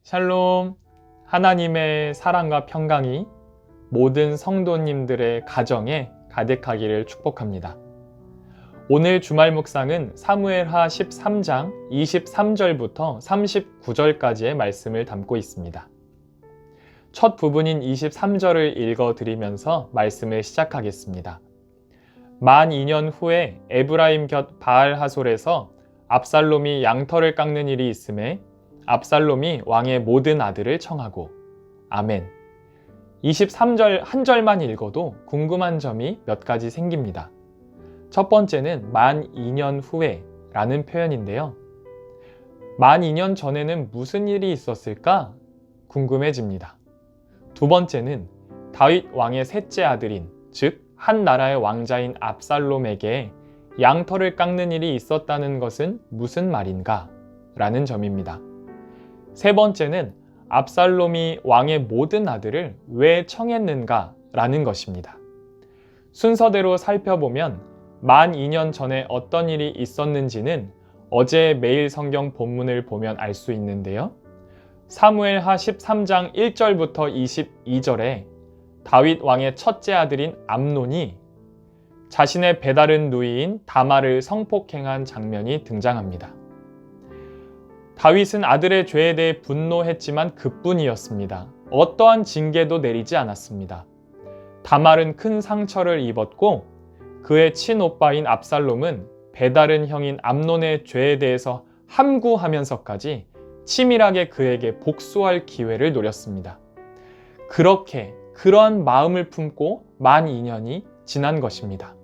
샬롬, 하나님의 사랑과 평강이 모든 성도님들의 가정에 가득하기를 축복합니다. 오늘 주말 묵상은 사무엘하 13장 23절부터 39절까지의 말씀을 담고 있습니다. 첫 부분인 23절을 읽어드리면서 말씀을 시작하겠습니다. 만 2년 후에 에브라임 곁 바알하솔에서 압살롬이 양털을 깎는 일이 있음에 압살롬이 왕의 모든 아들을 청하고. 아멘. 23절 한 절만 읽어도 궁금한 점이 몇 가지 생깁니다. 첫 번째는 만 2년 후에 라는 표현인데요. 만 2년 전에는 무슨 일이 있었을까 궁금해집니다. 두 번째는 다윗 왕의 셋째 아들인, 즉 한 나라의 왕자인 압살롬에게 양털을 깎는 일이 있었다는 것은 무슨 말인가 라는 점입니다. 세 번째는 압살롬이 왕의 모든 아들을 왜 청했는가 라는 것입니다. 순서대로 살펴보면 만 2년 전에 어떤 일이 있었는지는 어제 매일 성경 본문을 보면 알 수 있는데요. 사무엘하 13장 1절부터 22절에 다윗 왕의 첫째 아들인 암논이 자신의 배다른 누이인 다말을 성폭행한 장면이 등장합니다. 다윗은 아들의 죄에 대해 분노했지만 그뿐이었습니다. 어떠한 징계도 내리지 않았습니다. 다말은 큰 상처를 입었고 그의 친오빠인 압살롬은 배다른 형인 암논의 죄에 대해서 함구하면서까지 치밀하게 그에게 복수할 기회를 노렸습니다. 그러한 마음을 품고 만 2년이 지난 것입니다.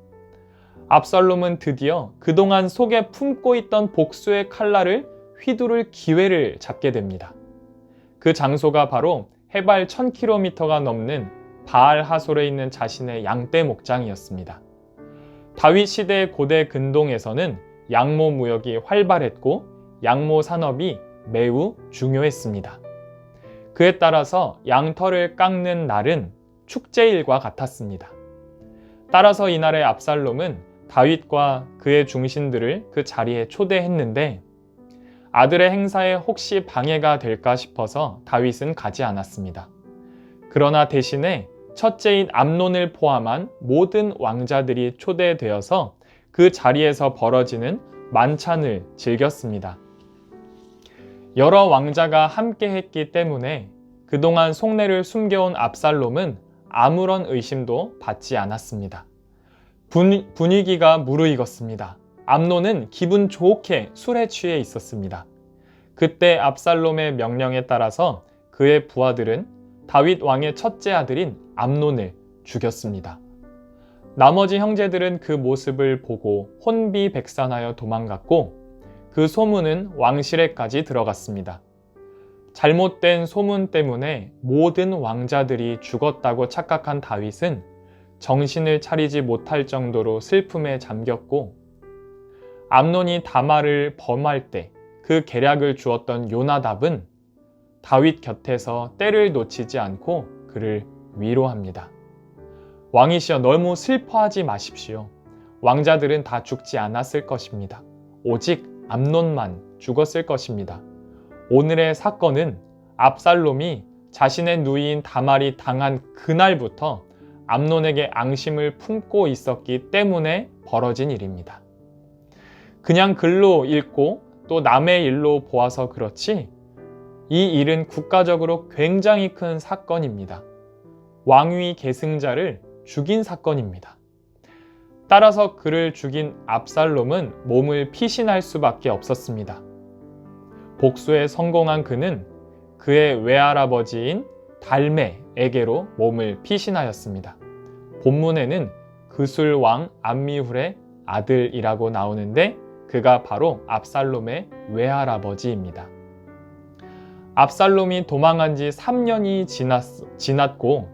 압살롬은 드디어 그동안 속에 품고 있던 복수의 칼날을 휘두를 기회를 잡게 됩니다. 그 장소가 바로 해발 1000km가 넘는 바알하솔에 있는 자신의 양떼 목장이었습니다. 다윗 시대의 고대 근동에서는 양모 무역이 활발했고 양모 산업이 매우 중요했습니다. 그에 따라서 양털을 깎는 날은 축제일과 같았습니다. 따라서 이날의 압살롬은 다윗과 그의 중신들을 그 자리에 초대했는데 아들의 행사에 혹시 방해가 될까 싶어서 다윗은 가지 않았습니다. 그러나 대신에 첫째인 암논을 포함한 모든 왕자들이 초대되어서 그 자리에서 벌어지는 만찬을 즐겼습니다. 여러 왕자가 함께 했기 때문에 그동안 속내를 숨겨온 압살롬은 아무런 의심도 받지 않았습니다. 분위기가 무르익었습니다. 암논은 기분 좋게 술에 취해 있었습니다. 그때 압살롬의 명령에 따라서 그의 부하들은 다윗 왕의 첫째 아들인 암논을 죽였습니다. 나머지 형제들은 그 모습을 보고 혼비백산하여 도망갔고 그 소문은 왕실에까지 들어갔습니다. 잘못된 소문 때문에 모든 왕자들이 죽었다고 착각한 다윗은 정신을 차리지 못할 정도로 슬픔에 잠겼고 암논이 다말을 범할 때 그 계략을 주었던 요나답은 다윗 곁에서 때를 놓치지 않고 그를 위로합니다. 왕이시여, 너무 슬퍼하지 마십시오. 왕자들은 다 죽지 않았을 것입니다. 오직 암논만 죽었을 것입니다. 오늘의 사건은 압살롬이 자신의 누이인 다말이 당한 그날부터 암논에게 앙심을 품고 있었기 때문에 벌어진 일입니다. 그냥 글로 읽고 또 남의 일로 보아서 그렇지 이 일은 국가적으로 굉장히 큰 사건입니다. 왕위 계승자를 죽인 사건입니다. 따라서 그를 죽인 압살롬은 몸을 피신할 수밖에 없었습니다. 복수에 성공한 그는 그의 외할아버지인 달메에게로 몸을 피신하였습니다. 본문에는 그술 왕 암미훌의 아들이라고 나오는데 그가 바로 압살롬의 외할아버지입니다. 압살롬이 도망한 지 3년이 지났고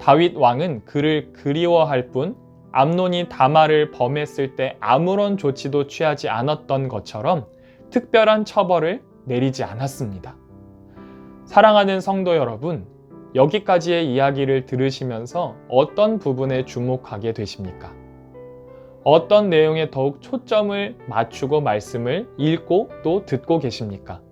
다윗 왕은 그를 그리워할 뿐 암논이 다말을 범했을 때 아무런 조치도 취하지 않았던 것처럼 특별한 처벌을 내리지 않았습니다. 사랑하는 성도 여러분, 여기까지의 이야기를 들으시면서 어떤 부분에 주목하게 되십니까? 어떤 내용에 더욱 초점을 맞추고 말씀을 읽고 또 듣고 계십니까?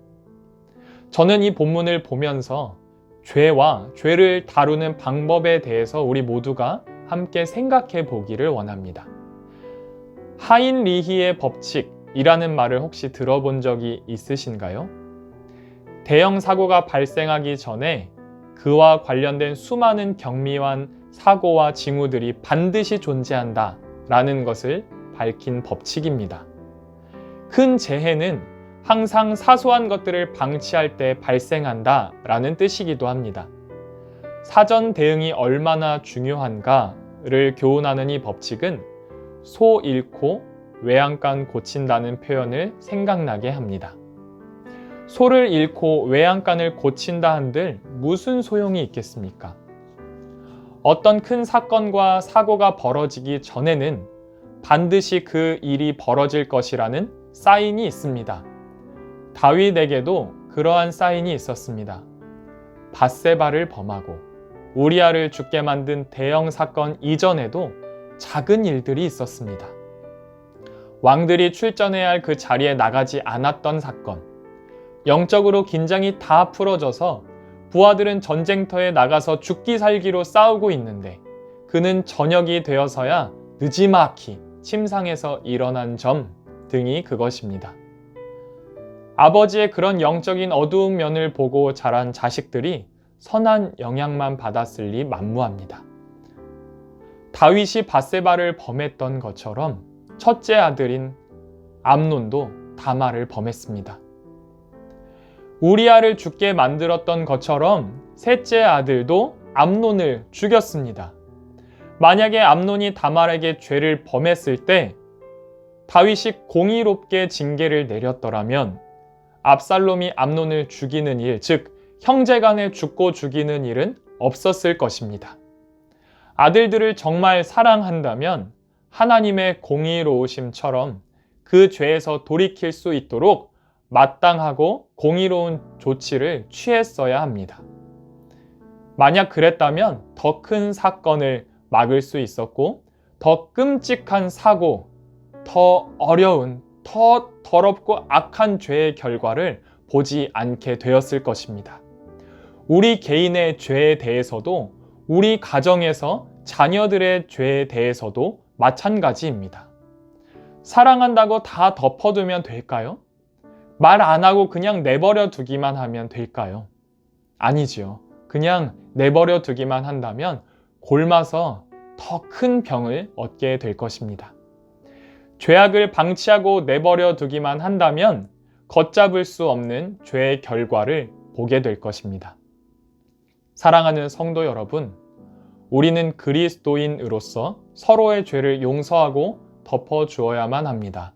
저는 이 본문을 보면서 죄와 죄를 다루는 방법에 대해서 우리 모두가 함께 생각해 보기를 원합니다. 하인리히의 법칙이라는 말을 혹시 들어본 적이 있으신가요? 대형 사고가 발생하기 전에 그와 관련된 수많은 경미한 사고와 징후들이 반드시 존재한다 라는 것을 밝힌 법칙입니다. 큰 재해는 항상 사소한 것들을 방치할 때 발생한다 라는 뜻이기도 합니다. 사전 대응이 얼마나 중요한가를 교훈하는 이 법칙은 소 잃고 외양간 고친다는 표현을 생각나게 합니다. 소를 잃고 외양간을 고친다 한들 무슨 소용이 있겠습니까? 어떤 큰 사건과 사고가 벌어지기 전에는 반드시 그 일이 벌어질 것이라는 사인이 있습니다. 다윗에게도 그러한 사인이 있었습니다. 밧세바를 범하고 우리아를 죽게 만든 대형 사건 이전에도 작은 일들이 있었습니다. 왕들이 출전해야 할 그 자리에 나가지 않았던 사건, 영적으로 긴장이 다 풀어져서 부하들은 전쟁터에 나가서 죽기 살기로 싸우고 있는데 그는 저녁이 되어서야 느지막이 침상에서 일어난 점 등이 그것입니다. 아버지의 그런 영적인 어두운 면을 보고 자란 자식들이 선한 영향만 받았을 리 만무합니다. 다윗이 밧세바를 범했던 것처럼 첫째 아들인 암논도 다말을 범했습니다. 우리아를 죽게 만들었던 것처럼 셋째 아들도 암논을 죽였습니다. 만약에 암논이 다말에게 죄를 범했을 때 다윗이 공의롭게 징계를 내렸더라면 압살롬이 암논을 죽이는 일, 즉 형제간에 죽고 죽이는 일은 없었을 것입니다. 아들들을 정말 사랑한다면 하나님의 공의로우심처럼 그 죄에서 돌이킬 수 있도록 마땅하고 공의로운 조치를 취했어야 합니다. 만약 그랬다면 더 큰 사건을 막을 수 있었고 더 끔찍한 사고, 더 어려운, 더 더럽고 악한 죄의 결과를 보지 않게 되었을 것입니다. 우리 개인의 죄에 대해서도 우리 가정에서 자녀들의 죄에 대해서도 마찬가지입니다. 사랑한다고 다 덮어두면 될까요? 말 안 하고 그냥 내버려 두기만 하면 될까요? 아니지요. 그냥 내버려 두기만 한다면 골마서 더 큰 병을 얻게 될 것입니다. 죄악을 방치하고 내버려 두기만 한다면 걷잡을 수 없는 죄의 결과를 보게 될 것입니다. 사랑하는 성도 여러분, 우리는 그리스도인으로서 서로의 죄를 용서하고 덮어주어야만 합니다.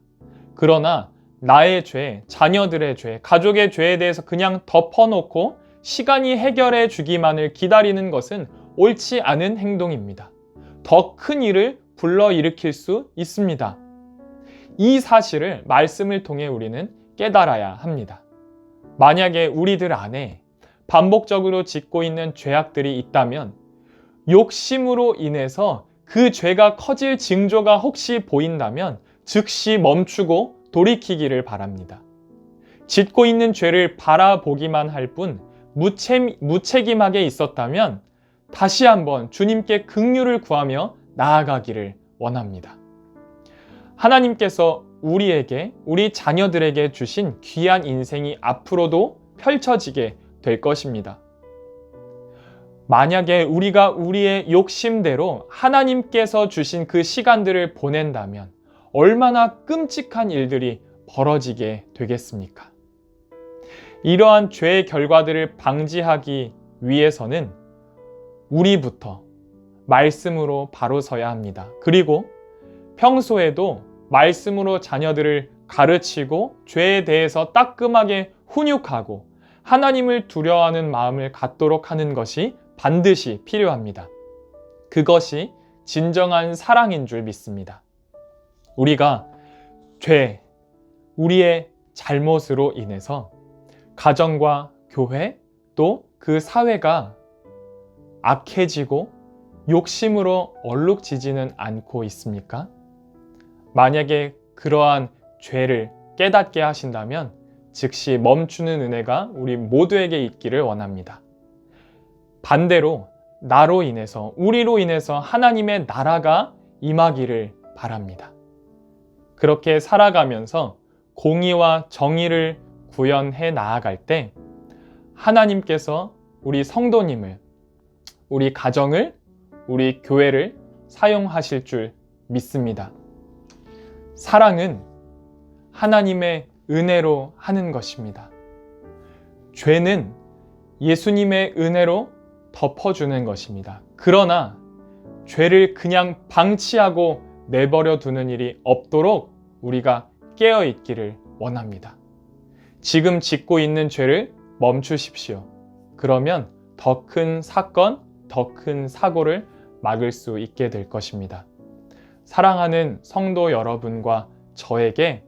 그러나 나의 죄, 자녀들의 죄, 가족의 죄에 대해서 그냥 덮어놓고 시간이 해결해 주기만을 기다리는 것은 옳지 않은 행동입니다. 더 큰 일을 불러일으킬 수 있습니다. 이 사실을 말씀을 통해 우리는 깨달아야 합니다. 만약에 우리들 안에 반복적으로 짓고 있는 죄악들이 있다면 욕심으로 인해서 그 죄가 커질 징조가 혹시 보인다면 즉시 멈추고 돌이키기를 바랍니다. 짓고 있는 죄를 바라보기만 할 뿐 무책임하게 있었다면 다시 한번 주님께 긍휼을 구하며 나아가기를 원합니다. 하나님께서 우리에게, 우리 자녀들에게 주신 귀한 인생이 앞으로도 펼쳐지게 될 것입니다. 만약에 우리가 우리의 욕심대로 하나님께서 주신 그 시간들을 보낸다면 얼마나 끔찍한 일들이 벌어지게 되겠습니까? 이러한 죄의 결과들을 방지하기 위해서는 우리부터 말씀으로 바로 서야 합니다. 그리고 평소에도 말씀으로 자녀들을 가르치고 죄에 대해서 따끔하게 훈육하고 하나님을 두려워하는 마음을 갖도록 하는 것이 반드시 필요합니다. 그것이 진정한 사랑인 줄 믿습니다. 우리가 죄, 우리의 잘못으로 인해서 가정과 교회 또 그 사회가 악해지고 욕심으로 얼룩지지는 않고 있습니까? 만약에 그러한 죄를 깨닫게 하신다면 즉시 멈추는 은혜가 우리 모두에게 있기를 원합니다. 반대로 나로 인해서, 우리로 인해서 하나님의 나라가 임하기를 바랍니다. 그렇게 살아가면서 공의와 정의를 구현해 나아갈 때 하나님께서 우리 성도님을, 우리 가정을, 우리 교회를 사용하실 줄 믿습니다. 사랑은 하나님의 은혜로 하는 것입니다. 죄는 예수님의 은혜로 덮어주는 것입니다. 그러나 죄를 그냥 방치하고 내버려 두는 일이 없도록 우리가 깨어 있기를 원합니다. 지금 짓고 있는 죄를 멈추십시오. 그러면 더 큰 사건, 더 큰 사고를 막을 수 있게 될 것입니다. 사랑하는 성도 여러분과 저에게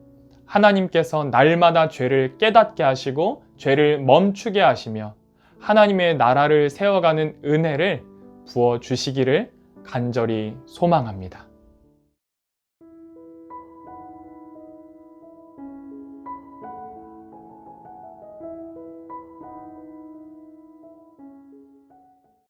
하나님께서 날마다 죄를 깨닫게 하시고 죄를 멈추게 하시며 하나님의 나라를 세워가는 은혜를 부어주시기를 간절히 소망합니다.